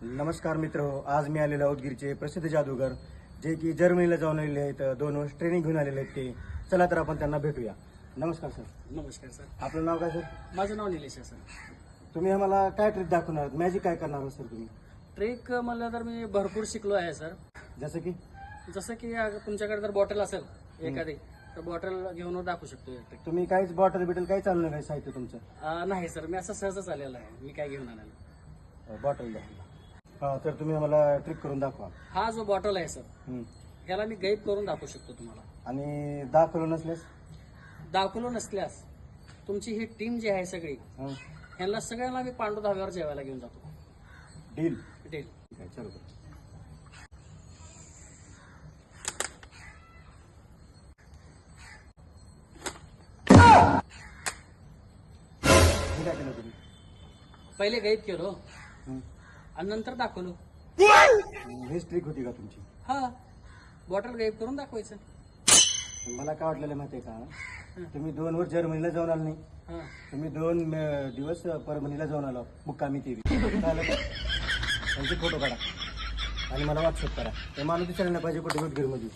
नमस्कार मित्र, आज मी आलेलो उदगीरचे प्रसिद्ध जादूगर जे की जर्मनीला जाऊन आलेले आहेत. 2 वर्ष ट्रेनिंग घेऊन आलेले आहेत ते. चला तर आपण त्यांना भेटूया. नमस्कार सर. नमस्कार सर. आपलं नाव काय सर? माझं नाव निलेश आहे सर. तुम्ही आम्हाला काय ट्रिक दाखवणार, मॅजिक काय करणार सर तुम्ही? ट्रेक म्हणलं तर मी भरपूर शिकलो आहे सर. जसं की जसं की तुमच्याकडे जर बॉटल असेल एखादी तर बॉटल घेऊन दाखवू शकतो ट्रेक. तुम्ही काहीच बॉटल बिटल काही चाललं नाही साहित्य तुमचं? नाही सर, मी असं सहजच आलेलं आहे. मी काय घेऊन आलेलो. बॉटल द्या. हा, तर तुम्ही आम्हाला ट्रिक करून दाखवा. हा जो बॉटल आहे सर, हं. ह्याला मी गाईड करून दाखवू शकतो तुम्हाला. आणि दाखवलं नसल्यास? दाखवलो नसल्यास तुमची ही टीम जी आहे सगळी, हं. ह्यांना सगळ्यांना मी पांडू धाब्यावर जेवायला घेऊन जातो. डील. डील. ठीक आहे, चलो. हे काय केलं तुम्ही? पहिले गाईड केलो हं. आणि नंतर दाखवलो. हेच ट्रिक होती का तुमची? हा, बॉटल गाईड करून दाखवायचं. मला काय वाटलेलं माहिती आहे का, तुम्ही 2 वर्ष जर्मनीला जाऊन आले नाही, हा, तुम्ही 2 दिवस परभणीला जाऊन आलो मुक्कामी केली. झालं का? त्यांचे फोटो काढा आणि मला व्हॉट्सअप करा. ते माणूस दिसायला नाही पाहिजे कुठे उदगीरमध्ये.